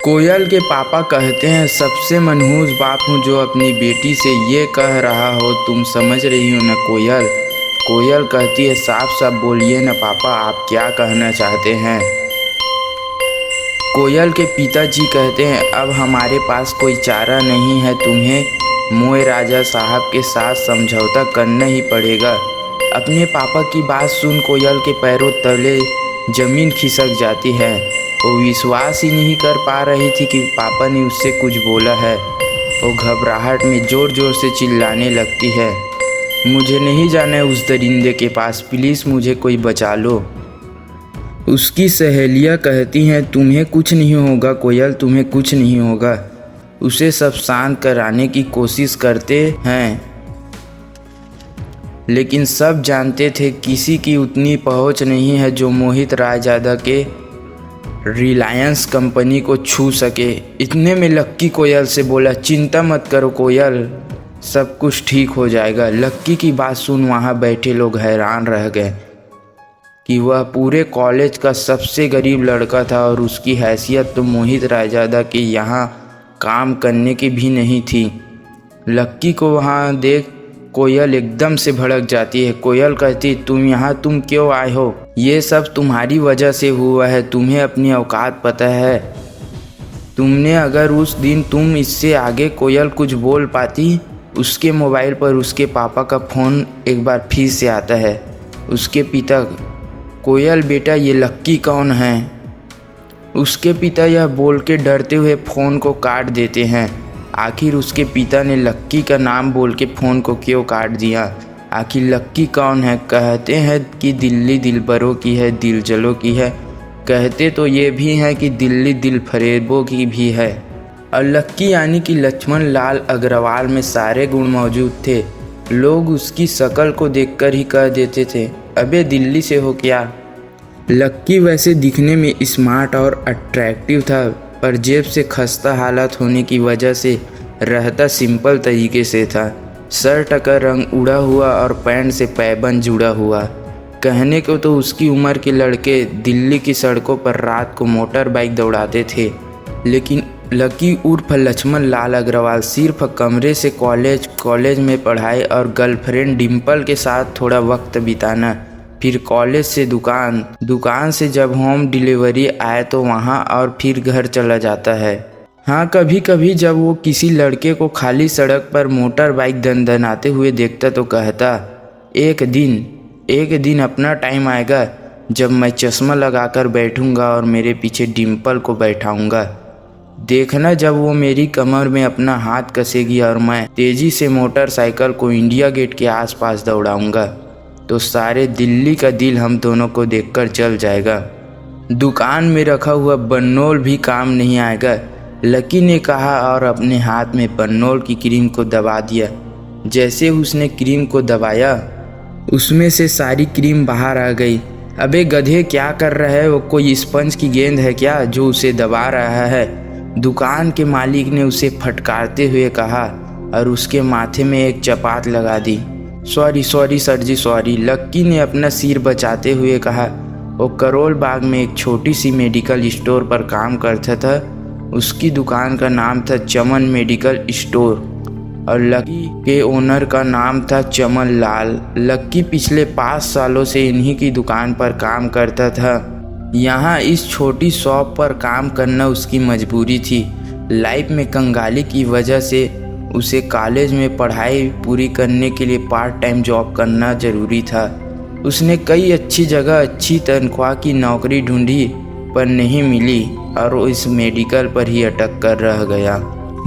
कोयल के पापा कहते हैं, सबसे मनहूस बाप हूँ जो अपनी बेटी से ये कह रहा हो, तुम समझ रही हो ना कोयल। कोयल कहती है, साफ साफ बोलिए ना पापा, आप क्या कहना चाहते हैं। कोयल के पिताजी कहते हैं, अब हमारे पास कोई चारा नहीं है, तुम्हें मोए राजा साहब के साथ समझौता करना ही पड़ेगा। अपने पापा की बात सुन कोयल के पैरों तले जमीन खिसक जाती है। वो विश्वास ही नहीं कर पा रही थी कि पापा ने उससे कुछ बोला है। वो घबराहट में ज़ोर ज़ोर से चिल्लाने लगती है, मुझे नहीं जाना है उस दरिंदे के पास, प्लीज़ मुझे कोई बचा लो। उसकी सहेलियाँ कहती हैं, तुम्हें कुछ नहीं होगा कोयल, तुम्हें कुछ नहीं होगा। उसे सब शांत कराने की कोशिश करते हैं, लेकिन सब जानते थे किसी की उतनी पहुंच नहीं है जो मोहित रायजादा के रिलायंस कंपनी को छू सके। इतने में लक्की कोयल से बोला, चिंता मत करो कोयल, सब कुछ ठीक हो जाएगा। लक्की की बात सुन वहाँ बैठे लोग हैरान रह गए कि वह पूरे कॉलेज का सबसे गरीब लड़का था और उसकी हैसियत तो मोहित रायजादा के यहाँ काम करने की भी नहीं थी। लक्की को वहाँ देख कोयल एकदम से भड़क जाती है। कोयल कहती, तुम क्यों आए हो? ये सब तुम्हारी वजह से हुआ है, तुम्हें अपनी औकात पता है। तुमने अगर उस दिन तुम इससे आगे कोयल कुछ बोल पाती। उसके मोबाइल पर उसके पापा का फ़ोन एक बार फिर से आता है। उसके पिता, कोयल बेटा ये लक्की कौन है? उसके पिता यह बोल के डरते हुए फ़ोन को काट देते हैं। आखिर उसके पिता ने लक्की का नाम बोल के फ़ोन को क्यों काट दिया? आखिर लक्की कौन है? कहते हैं कि दिल्ली दिलबरों की है, दिल जलों की है। कहते तो ये भी हैं कि दिल्ली दिल फरेबों की भी है। और लक्की यानी कि लक्ष्मण लाल अग्रवाल में सारे गुण मौजूद थे। लोग उसकी शक्ल को देखकर ही कह देते थे, अबे दिल्ली से हो क्या? लक्की वैसे दिखने में स्मार्ट और अट्रैक्टिव था, पर जेब से खस्ता हालत होने की वजह से रहता सिंपल तरीके से था। शर्ट का रंग उड़ा हुआ और पैंट से पैबंद जुड़ा हुआ। कहने को तो उसकी उम्र के लड़के दिल्ली की सड़कों पर रात को मोटर बाइक दौड़ाते थे, लेकिन लक्की उर्फ लक्ष्मण लाल अग्रवाल सिर्फ कमरे से कॉलेज में पढ़ाई और गर्लफ्रेंड डिम्पल के साथ थोड़ा वक्त बिताना, फिर कॉलेज से दुकान से जब होम डिलीवरी आए तो वहाँ और फिर घर चला जाता है। हाँ, कभी कभी जब वो किसी लड़के को खाली सड़क पर मोटर बाइक दनदनाते हुए देखता तो कहता, एक दिन अपना टाइम आएगा जब मैं चश्मा लगाकर बैठूंगा और मेरे पीछे डिम्पल को बैठाऊंगा। देखना जब वो मेरी कमर में अपना हाथ कसेगी और मैं तेजी से मोटरसाइकिल को इंडिया गेट के आसपास दौड़ाऊंगा, तो सारे दिल्ली का दिल हम दोनों को देखकर चल जाएगा। दुकान में रखा हुआ बन्नोल भी काम नहीं आएगा, लक्की ने कहा और अपने हाथ में बन्नोल की क्रीम को दबा दिया। जैसे उसने क्रीम को दबाया, उसमें से सारी क्रीम बाहर आ गई। अबे गधे, क्या कर रहा है? वो कोई स्पंज की गेंद है क्या जो उसे दबा रहा है? दुकान के मालिक ने उसे फटकारते हुए कहा और उसके माथे में एक चपात लगा दी। सॉरी सर जी, सॉरी, लक्की ने अपना सिर बचाते हुए कहा। वो करोल बाग में एक छोटी सी मेडिकल स्टोर पर काम करता था। उसकी दुकान का नाम था चमन मेडिकल स्टोर और लक्की के ओनर का नाम था चमन लाल। लक्की पिछले 5 सालों से इन्हीं की दुकान पर काम करता था। यहाँ इस छोटी शॉप पर काम करना उसकी मजबूरी थी। लाइफ में कंगाली की वजह से उसे कॉलेज में पढ़ाई पूरी करने के लिए पार्ट टाइम जॉब करना ज़रूरी था। उसने कई अच्छी जगह अच्छी तनख्वाह की नौकरी ढूंढी पर नहीं मिली और वो इस मेडिकल पर ही अटक कर रह गया।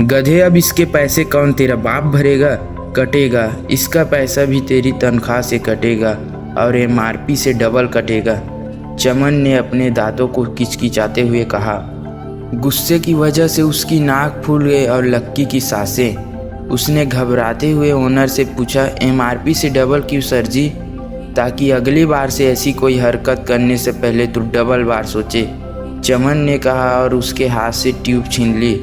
गधे, अब इसके पैसे कौन तेरा बाप भरेगा? कटेगा, इसका पैसा भी तेरी तनख्वाह से कटेगा और MRP से डबल कटेगा, चमन ने अपने दांतों को किचकिचाते हुए कहा। गुस्से की वजह से उसकी नाक फूल गई और लक्की की सांसें। उसने घबराते हुए ओनर से पूछा, MRP से डबल क्यों सर जी? ताकि अगली बार से ऐसी कोई हरकत करने से पहले तू डबल बार सोचे, चमन ने कहा और उसके हाथ से ट्यूब छीन ली।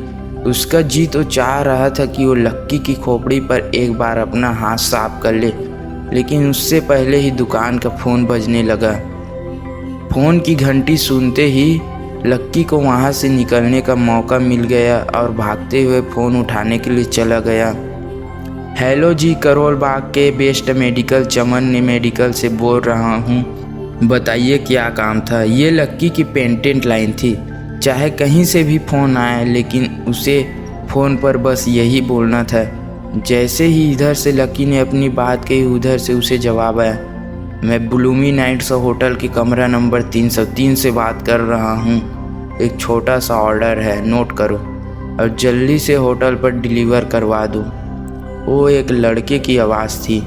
उसका जी तो चाह रहा था कि वो लक्की की खोपड़ी पर एक बार अपना हाथ साफ कर ले, लेकिन उससे पहले ही दुकान का फ़ोन बजने लगा। फ़ोन की घंटी सुनते ही लक्की को वहाँ से निकलने का मौका मिल गया और भागते हुए फ़ोन उठाने के लिए चला गया। हेलो जी, करोल बाग के बेस्ट मेडिकल चमन ने मेडिकल से बोल रहा हूँ, बताइए क्या काम था। ये लक्की की पेटेंट लाइन थी, चाहे कहीं से भी फ़ोन आए लेकिन उसे फ़ोन पर बस यही बोलना था। जैसे ही इधर से लक्की ने अपनी बात कही, उधर से उसे जवाब आया, मैं ब्लूमी नाइट्स होटल के कमरा नंबर 303 से बात कर रहा हूँ। एक छोटा सा ऑर्डर है, नोट करो और जल्दी से होटल पर डिलीवर करवा दो। वो एक लड़के की आवाज़ थी।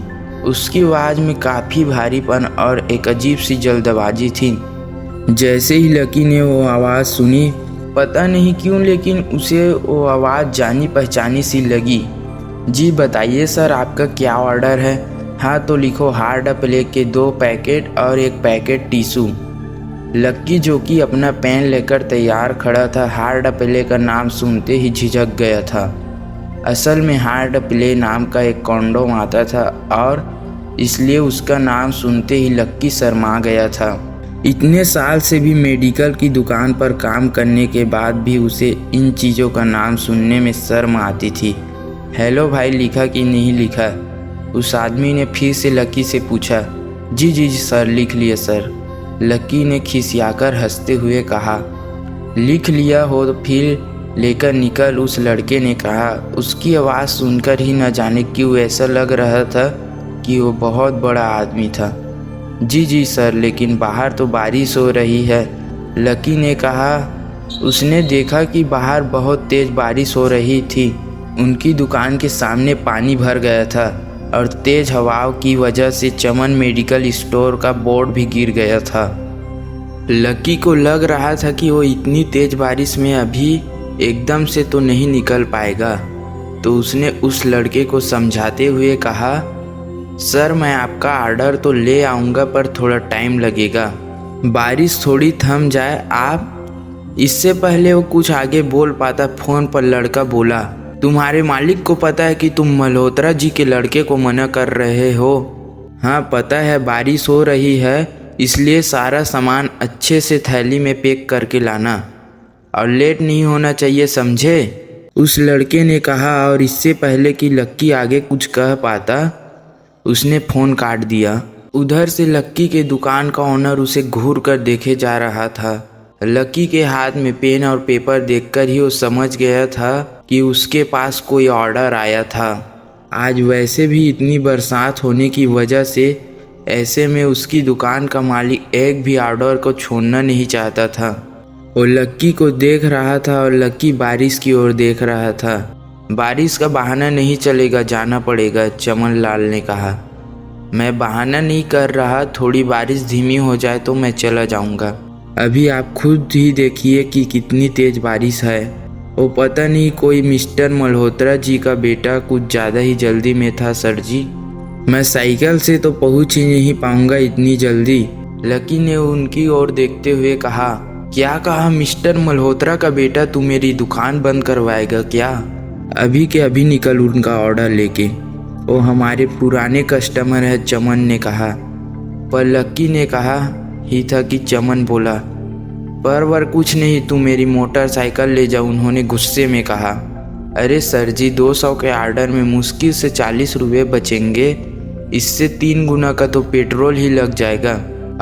उसकी आवाज़ में काफ़ी भारीपन और एक अजीब सी जल्दबाजी थी। जैसे ही लक्की ने वो आवाज़ सुनी, पता नहीं क्यों लेकिन उसे वो आवाज़ जानी पहचानी सी लगी। जी बताइए सर, आपका क्या ऑर्डर है? हाँ तो लिखो, हार्ड प्लेग के 2 पैकेट और 1 पैकेट टिश्यू। लक्की जो कि अपना पेन लेकर तैयार खड़ा था, हार्ड प्ले का नाम सुनते ही झिझक गया था। असल में हार्ड प्ले नाम का एक कॉन्डोम आता था और इसलिए उसका नाम सुनते ही लक्की शर्मा गया था। इतने साल से भी मेडिकल की दुकान पर काम करने के बाद भी उसे इन चीज़ों का नाम सुनने में शर्म आती थी। हेलो भाई, लिखा कि नहीं लिखा? उस आदमी ने फिर से लक्की से पूछा। जी जी जी सर, लिख लिया सर। लक्की ने खिसियाकर हंसते हुए कहा। लिख लिया हो तो फिर लेकर निकल, उस लड़के ने कहा। उसकी आवाज़ सुनकर ही न जाने क्यों ऐसा लग रहा था कि वो बहुत बड़ा आदमी था। जी जी सर, लेकिन बाहर तो बारिश हो रही है, लक्की ने कहा। उसने देखा कि बाहर बहुत तेज़ बारिश हो रही थी। उनकी दुकान के सामने पानी भर गया था और तेज़ हवाओं की वजह से चमन मेडिकल स्टोर का बोर्ड भी गिर गया था। लक्की को लग रहा था कि वो इतनी तेज़ बारिश में अभी एकदम से तो नहीं निकल पाएगा, तो उसने उस लड़के को समझाते हुए कहा, सर मैं आपका ऑर्डर तो ले आऊँगा पर थोड़ा टाइम लगेगा, बारिश थोड़ी थम जाए आप। इससे पहले वो कुछ आगे बोल पाता, फ़ोन पर लड़का बोला, तुम्हारे मालिक को पता है कि तुम मल्होत्रा जी के लड़के को मना कर रहे हो? हाँ पता है, बारिश हो रही है इसलिए सारा सामान अच्छे से थैली में पैक करके लाना और लेट नहीं होना चाहिए, समझे? उस लड़के ने कहा और इससे पहले कि लक्की आगे कुछ कह पाता, उसने फ़ोन काट दिया। उधर से लक्की के दुकान का ओनर उसे घूर कर देखे जा रहा था। लक्की के हाथ में पेन और पेपर देखकर ही वो समझ गया था कि उसके पास कोई ऑर्डर आया था। आज वैसे भी इतनी बरसात होने की वजह से ऐसे में उसकी दुकान का मालिक एक भी ऑर्डर को छोड़ना नहीं चाहता था। वो लक्की को देख रहा था और लक्की बारिश की ओर देख रहा था। बारिश का बहाना नहीं चलेगा, जाना पड़ेगा, चमन लाल ने कहा। मैं बहाना नहीं कर रहा, थोड़ी बारिश धीमी हो जाए तो मैं चला जाऊंगा। अभी आप खुद ही देखिए कि कितनी तेज बारिश है। वो पता नहीं कोई मिस्टर मल्होत्रा जी का बेटा कुछ ज़्यादा ही जल्दी में था सर जी। मैं साइकिल से तो पहुंच ही नहीं पाऊंगा इतनी जल्दी। लक्की ने उनकी ओर देखते हुए कहा। क्या कहा? मिस्टर मल्होत्रा का बेटा तू मेरी दुकान बंद करवाएगा क्या? अभी के अभी निकल उनका ऑर्डर लेके, वो हमारे पुराने कस्टमर है, चमन ने कहा। पर लक्की ने कहा ही था कि चमन बोला, पर कुछ नहीं, तू मेरी मोटरसाइकिल ले जा, उन्होंने गुस्से में कहा। अरे सर जी, 200 के ऑर्डर में मुश्किल से 40 रुपये बचेंगे, इससे 3 गुना का तो पेट्रोल ही लग जाएगा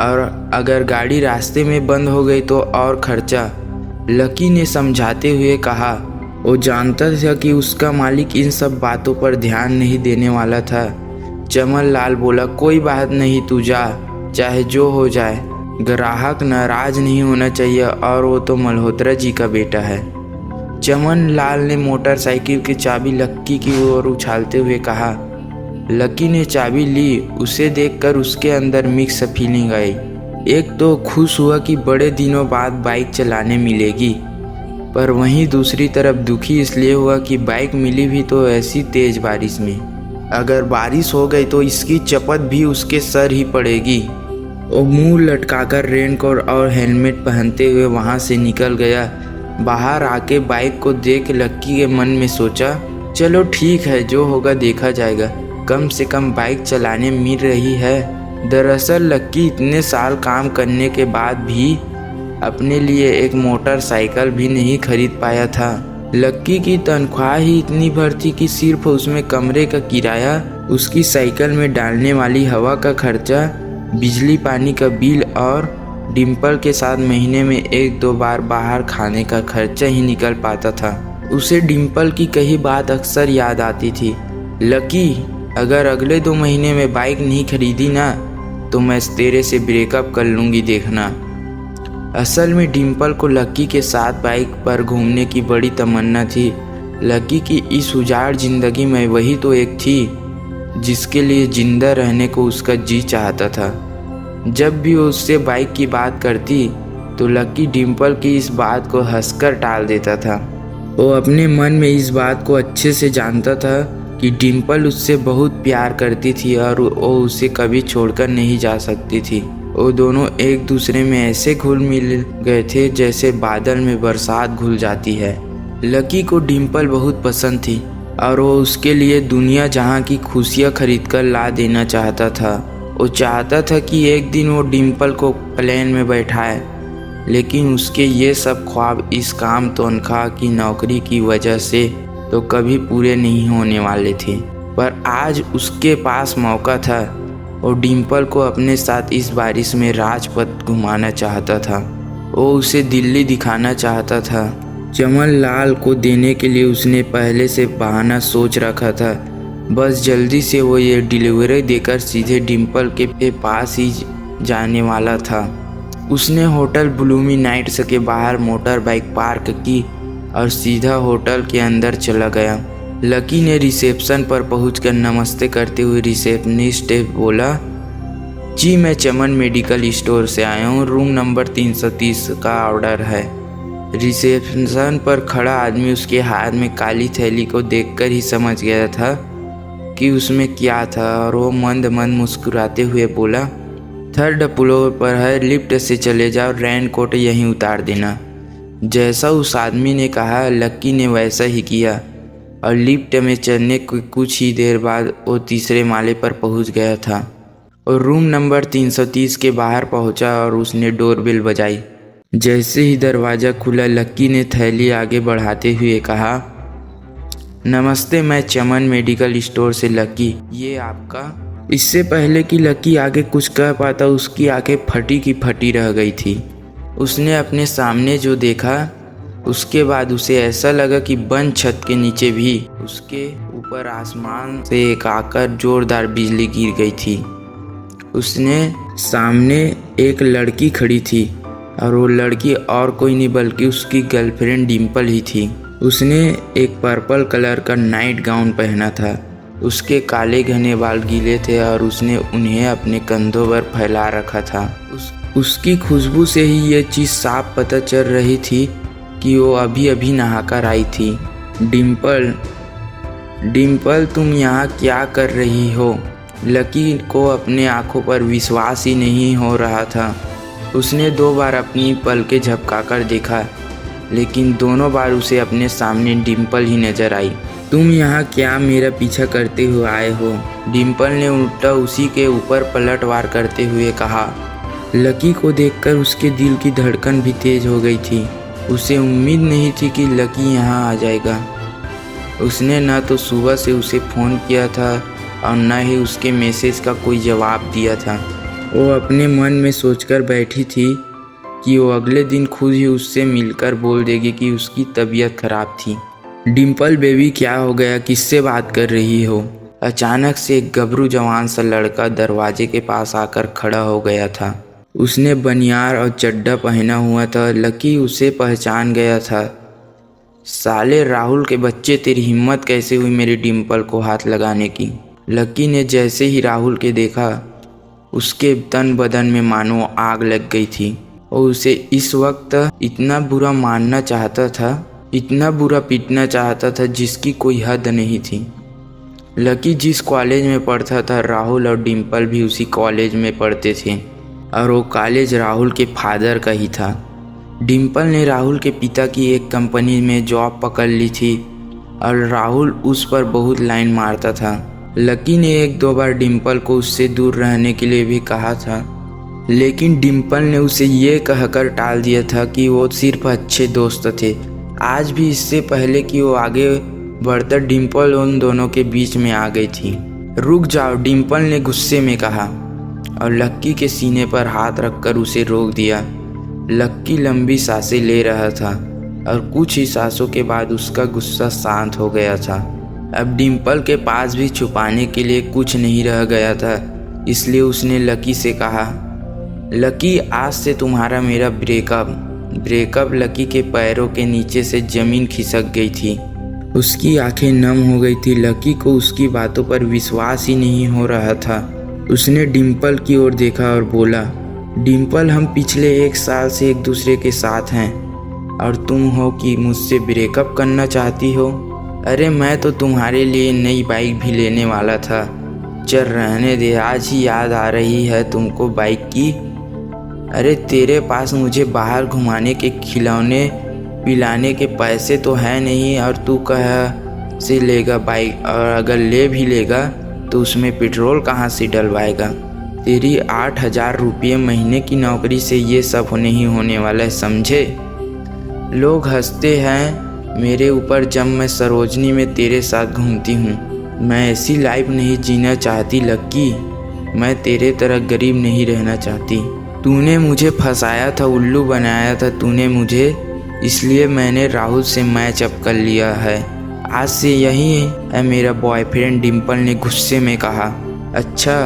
और अगर गाड़ी रास्ते में बंद हो गई तो और खर्चा, लक्की ने समझाते हुए कहा। वो जानता था कि उसका मालिक इन सब बातों पर ध्यान नहीं देने वाला था। चमन लाल बोला, कोई बात नहीं, तू जा, चाहे जो हो जाए, ग्राहक नाराज नहीं होना चाहिए और वो तो मल्होत्रा जी का बेटा है। चमन लाल ने मोटरसाइकिल की चाबी लक्की की ओर उछालते हुए कहा। लक्की ने चाबी ली। उसे देखकर उसके अंदर मिक्स फीलिंग आई। एक तो खुश हुआ कि बड़े दिनों बाद बाइक चलाने मिलेगी, पर वहीं दूसरी तरफ दुखी इसलिए हुआ कि बाइक मिली भी तो ऐसी तेज बारिश में। अगर बारिश हो गई तो इसकी चपत भी उसके सर ही पड़ेगी। वो मुंह लटकाकर रेनकोट और हेलमेट पहनते हुए वहां से निकल गया। बाहर आके बाइक को देख लक्की के मन में सोचा, चलो ठीक है, जो होगा देखा जाएगा, कम से कम बाइक चलाने मिल रही है। दरअसल लक्की इतने साल काम करने के बाद भी अपने लिए एक मोटरसाइकिल भी नहीं खरीद पाया था। लक्की की तनख्वाह ही इतनी भर थी कि सिर्फ उसमें कमरे का किराया, उसकी साइकिल में डालने वाली हवा का खर्चा, बिजली पानी का बिल और डिम्पल के साथ महीने में 1-2 बार बाहर खाने का खर्चा ही निकल पाता था। उसे डिम्पल की कही बात अक्सर याद आती थी। लकी, अगर अगले 2 महीने में बाइक नहीं खरीदी ना तो मैं तेरे से ब्रेकअप कर लूँगी देखना। असल में डिम्पल को लकी के साथ बाइक पर घूमने की बड़ी तमन्ना थी। लकी की इस उजाड़ जिंदगी में वही तो एक थी जिसके लिए जिंदा रहने को उसका जी चाहता था। जब भी वो उससे बाइक की बात करती तो लकी डिम्पल की इस बात को हंसकर टाल देता था। वो अपने मन में इस बात को अच्छे से जानता था कि डिम्पल उससे बहुत प्यार करती थी और वो उसे कभी छोड़कर नहीं जा सकती थी। वो दोनों एक दूसरे में ऐसे घुल मिल गए थे जैसे बादल में बरसात घुल जाती है। लकी को डिम्पल बहुत पसंद थी और वो उसके लिए दुनिया जहां की खुशियां खरीदकर ला देना चाहता था। वो चाहता था कि एक दिन वो डिम्पल को प्लेन में बैठाए, लेकिन उसके ये सब ख्वाब इस काम तनख्वाह की नौकरी की वजह से तो कभी पूरे नहीं होने वाले थे। पर आज उसके पास मौका था और डिम्पल को अपने साथ इस बारिश में राजपथ घुमाना चाहता था। वो उसे दिल्ली दिखाना चाहता था। चमन लाल को देने के लिए उसने पहले से बहाना सोच रखा था। बस जल्दी से वो ये डिलीवरी देकर सीधे डिम्पल के पास ही जाने वाला था। उसने होटल ब्लूमी नाइट्स के बाहर मोटर बाइक पार्क की और सीधा होटल के अंदर चला गया। लकी ने रिसेप्शन पर पहुंचकर नमस्ते करते हुए रिसेप्शनिस्ट से बोला, जी मैं चमन मेडिकल स्टोर से आया हूँ, रूम नंबर 330 का ऑर्डर है। रिसेप्शन पर खड़ा आदमी उसके हाथ में काली थैली को देखकर ही समझ गया था कि उसमें क्या था और वो मंद मंद मुस्कुराते हुए बोला, 3rd फ्लोर पर है, लिफ्ट से चले जाओ, रेन कोट यहीं उतार देना। जैसा उस आदमी ने कहा लक्की ने वैसा ही किया और लिफ्ट में चढ़ने के कुछ ही देर बाद वो 3रे माले पर पहुंच गया था और रूम नंबर 330 के बाहर पहुंचा और उसने डोरबेल बजाई। जैसे ही दरवाज़ा खुला लक्की ने थैली आगे बढ़ाते हुए कहा, नमस्ते, मैं चमन मेडिकल स्टोर से लक्की, ये आपका। इससे पहले कि लक्की आगे कुछ कह पाता उसकी आंखें फटी की फटी रह गई थी। उसने अपने सामने जो देखा उसके बाद उसे ऐसा लगा कि बंद छत के नीचे भी उसके ऊपर आसमान से एक आकर जोरदार बिजली गिर गई थी। उसने सामने एक लड़की खड़ी थी और वो लड़की और कोई नहीं बल्कि उसकी गर्लफ्रेंड डिम्पल ही थी। उसने एक पर्पल कलर का नाइट गाउन पहना था। उसके काले घने बाल गीले थे और उसने उन्हें अपने कंधों पर फैला रखा था। उसकी खुशबू से ही ये चीज़ साफ पता चल रही थी कि वो अभी अभी नहाकर आई थी। डिम्पल तुम यहाँ क्या कर रही हो? लकी को अपने आंखों पर विश्वास ही नहीं हो रहा था। उसने 2 बार अपनी पलकें झपकाकर देखा, लेकिन दोनों बार उसे अपने सामने डिम्पल ही नजर आई। तुम यहाँ क्या मेरा पीछा करते हुए आए हो? डिम्पल ने उल्टा उसी के ऊपर पलटवार करते हुए कहा। लकी को देखकर उसके दिल की धड़कन भी तेज हो गई थी। उसे उम्मीद नहीं थी कि लकी यहाँ आ जाएगा। उसने न तो सुबह से उसे फ़ोन किया था और न ही उसके मैसेज का कोई जवाब दिया था। वो अपने मन में सोचकर बैठी थी कि वो अगले दिन खुद ही उससे मिलकर बोल देगी कि उसकी तबीयत खराब थी। डिम्पल बेबी क्या हो गया, किससे बात कर रही हो? अचानक से एक गबरू जवान सा लड़का दरवाजे के पास आकर खड़ा हो गया था। उसने बनियान और चड्डा पहना हुआ था। लकी उसे पहचान गया था। साले राहुल के बच्चे, तेरी हिम्मत कैसे हुई मेरी डिम्पल को हाथ लगाने की? लकी ने जैसे ही राहुल के देखा उसके तन बदन में मानो आग लग गई थी और उसे इस वक्त इतना बुरा मारना चाहता था, इतना बुरा पीटना चाहता था जिसकी कोई हद नहीं थी। लकी जिस कॉलेज में पढ़ता था राहुल और डिम्पल भी उसी कॉलेज में पढ़ते थे और वो कॉलेज राहुल के फादर का ही था। डिम्पल ने राहुल के पिता की एक कंपनी में जॉब पकड़ ली थी और राहुल उस पर बहुत लाइन मारता था। लकी ने 1-2 बार डिम्पल को उससे दूर रहने के लिए भी कहा था, लेकिन डिम्पल ने उसे ये कहकर टाल दिया था कि वो सिर्फ अच्छे दोस्त थे। आज भी इससे पहले कि वो आगे बढ़कर डिम्पल उन दोनों के बीच में आ गई थी। रुक जाओ, डिम्पल ने गुस्से में कहा और लक्की के सीने पर हाथ रखकर उसे रोक दिया। लक्की लंबी सांसें ले रहा था और कुछ ही सांसों के बाद उसका गुस्सा शांत हो गया था। अब डिम्पल के पास भी छुपाने के लिए कुछ नहीं रह गया था, इसलिए उसने लकी से कहा, लकी आज से तुम्हारा मेरा ब्रेकअप। लकी के पैरों के नीचे से जमीन खिसक गई थी। उसकी आंखें नम हो गई थी। लकी को उसकी बातों पर विश्वास ही नहीं हो रहा था। उसने डिम्पल की ओर देखा और बोला, डिम्पल, हम पिछले 1 साल से एक दूसरे के साथ हैं और तुम हो कि मुझसे ब्रेकअप करना चाहती हो। अरे मैं तो तुम्हारे लिए नई बाइक भी लेने वाला था। चल रहने दे, आज ही याद आ रही है तुमको बाइक की। अरे तेरे पास मुझे बाहर घुमाने के खिलौने पिलाने के पैसे तो है नहीं और तू कहाँ से लेगा बाइक, और अगर ले भी लेगा तो उसमें पेट्रोल कहाँ से डलवाएगा। तेरी 8,000 रुपये महीने की नौकरी से ये सब नहीं होने वाला है, समझे। लोग हंसते हैं मेरे ऊपर जब मैं सरोजनी में तेरे साथ घूमती हूँ। मैं ऐसी लाइफ नहीं जीना चाहती लक्की। मैं तेरे तरह गरीब नहीं रहना चाहती। तूने मुझे फंसाया था, उल्लू बनाया था तूने मुझे, इसलिए मैंने राहुल से मैच अप कर लिया है। आज से यही है मेरा बॉयफ्रेंड, डिम्पल ने गुस्से में कहा। अच्छा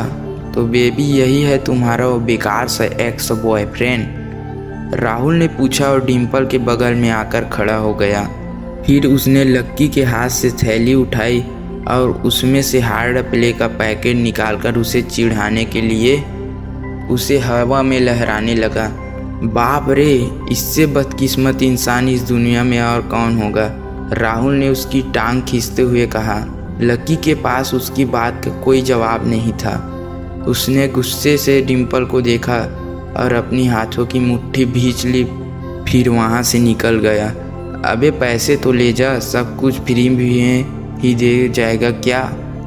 तो बेबी यही है तुम्हारा वो बेकार सा एक्स बॉयफ्रेंड, राहुल ने पूछा और डिम्पल के बगल में आकर खड़ा हो गया। फिर उसने लक्की के हाथ से थैली उठाई और उसमें से हार्ड प्ले का पैकेट निकालकर उसे चिढ़ाने के लिए उसे हवा में लहराने लगा। बाप रे, इससे बदकिस्मत इंसान इस दुनिया में और कौन होगा, राहुल ने उसकी टांग खींचते हुए कहा। लकी के पास उसकी बात का कोई जवाब नहीं था। उसने गुस्से से डिम्पल को देखा और अपनी हाथों की मुट्ठी भींच ली, फिर वहाँ से निकल गया। अबे पैसे तो ले जा, सब कुछ फ्री में ही दे जाएगा क्या,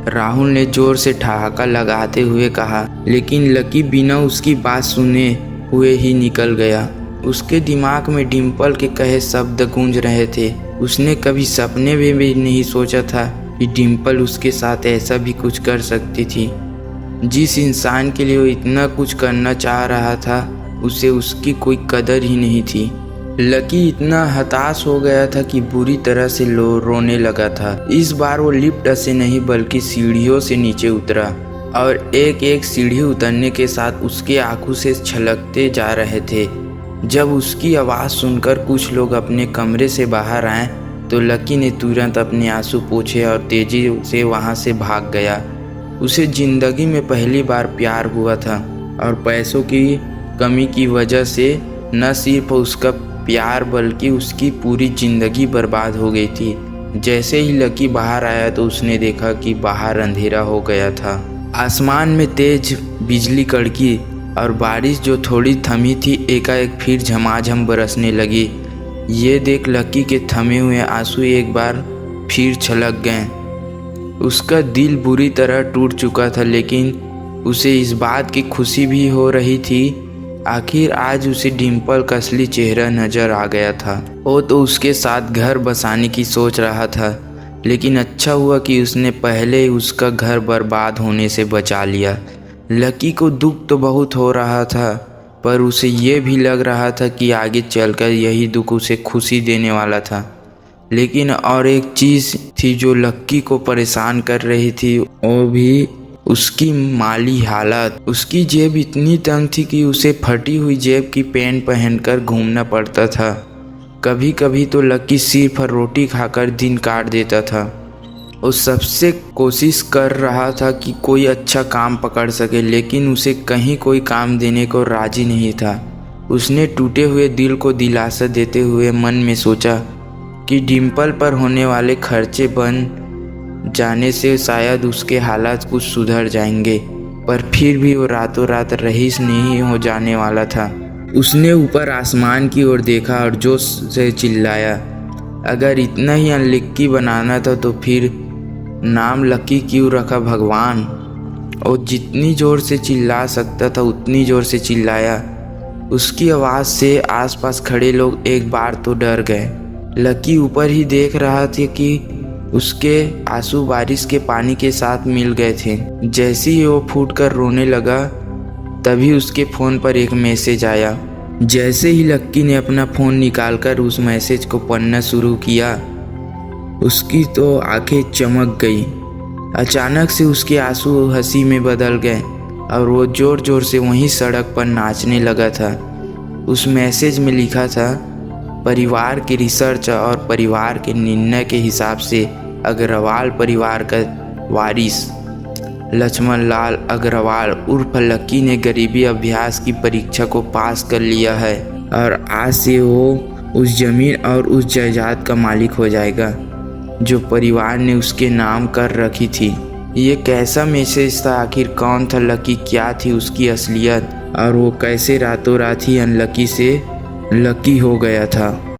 राहुल ने जोर से ठहाका लगाते हुए कहा। लेकिन लकी बिना उसकी बात सुने हुए ही निकल गया। उसके दिमाग में डिम्पल के कहे शब्द गूंज रहे थे। उसने कभी सपने में भी नहीं सोचा था कि डिम्पल उसके साथ ऐसा भी कुछ कर सकती थी। जिस इंसान के लिए वो इतना कुछ करना चाह रहा था उसे उसकी कोई कदर ही नहीं थी। लकी इतना हताश हो गया था कि बुरी तरह से रोने लगा था। इस बार वो लिफ्ट से नहीं बल्कि सीढ़ियों से नीचे उतरा और एक एक सीढ़ी उतरने के साथ उसके आंखों से छलकते जा रहे थे। जब उसकी आवाज़ सुनकर कुछ लोग अपने कमरे से बाहर आए तो लकी ने तुरंत अपने आंसू पोंछे और तेजी से वहां से भाग गया। उसे ज़िंदगी में पहली बार प्यार हुआ था और पैसों की कमी की वजह से न सिर्फ उसका प्यार बल्कि उसकी पूरी ज़िंदगी बर्बाद हो गई थी। जैसे ही लकी बाहर आया तो उसने देखा कि बाहर अंधेरा हो गया था। आसमान में तेज बिजली कड़की और बारिश जो थोड़ी थमी थी एकाएक फिर झमाझम बरसने लगी। ये देख लकी के थमे हुए आंसू एक बार फिर छलक गए। उसका दिल बुरी तरह टूट चुका था, लेकिन उसे इस बात की खुशी भी हो रही थी आखिर आज उसे डिम्पल का असली चेहरा नजर आ गया था। वो तो उसके साथ घर बसाने की सोच रहा था, लेकिन अच्छा हुआ कि उसने पहले उसका घर बर्बाद होने से बचा लिया। लकी को दुख तो बहुत हो रहा था, पर उसे ये भी लग रहा था कि आगे चलकर यही दुख उसे खुशी देने वाला था। लेकिन और एक चीज़ थी जो लक्की को परेशान कर रही थी, वो भी उसकी माली हालत। उसकी जेब इतनी तंग थी कि उसे फटी हुई जेब की पैंट पहनकर घूमना पड़ता था। कभी कभी तो लक्की सिर्फ रोटी खाकर दिन काट देता था। वो सबसे कोशिश कर रहा था कि कोई अच्छा काम पकड़ सके, लेकिन उसे कहीं कोई काम देने को राजी नहीं था। उसने टूटे हुए दिल को दिलासा देते हुए मन में सोचा कि डिम्पल पर होने वाले खर्चे बन जाने से शायद उसके हालात कुछ सुधर जाएंगे, पर फिर भी वो रातों रात रईस नहीं हो जाने वाला था। उसने ऊपर आसमान की ओर देखा और जोश से चिल्लाया, अगर इतना ही अनलक्की बनाना था तो फिर नाम लकी क्यों रखा भगवान। और जितनी ज़ोर से चिल्ला सकता था उतनी ज़ोर से चिल्लाया। उसकी आवाज़ से आसपास खड़े लोग एक बार तो डर गए। लकी ऊपर ही देख रहा था कि उसके आंसू बारिश के पानी के साथ मिल गए थे। जैसे ही वो फूटकर रोने लगा तभी उसके फ़ोन पर एक मैसेज आया। जैसे ही लक्की ने अपना फ़ोन निकालकर उस मैसेज को पढ़ना शुरू किया, उसकी तो आंखें चमक गई। अचानक से उसके आंसू हंसी में बदल गए और वो ज़ोर ज़ोर से वहीं सड़क पर नाचने लगा था। उस मैसेज में लिखा था, परिवार की रिसर्च और परिवार के निर्णय के हिसाब से अग्रवाल परिवार का वारिस लक्ष्मण लाल अग्रवाल उर्फ लक्की ने गरीबी अभ्यास की परीक्षा को पास कर लिया है और आज से वो उस ज़मीन और उस जायदाद का मालिक हो जाएगा जो परिवार ने उसके नाम कर रखी थी। ये कैसा मैसेज था? आखिर कौन था लकी? क्या थी उसकी असलियत? और वो कैसे रातों रात ही अनलकी से लकी हो गया था?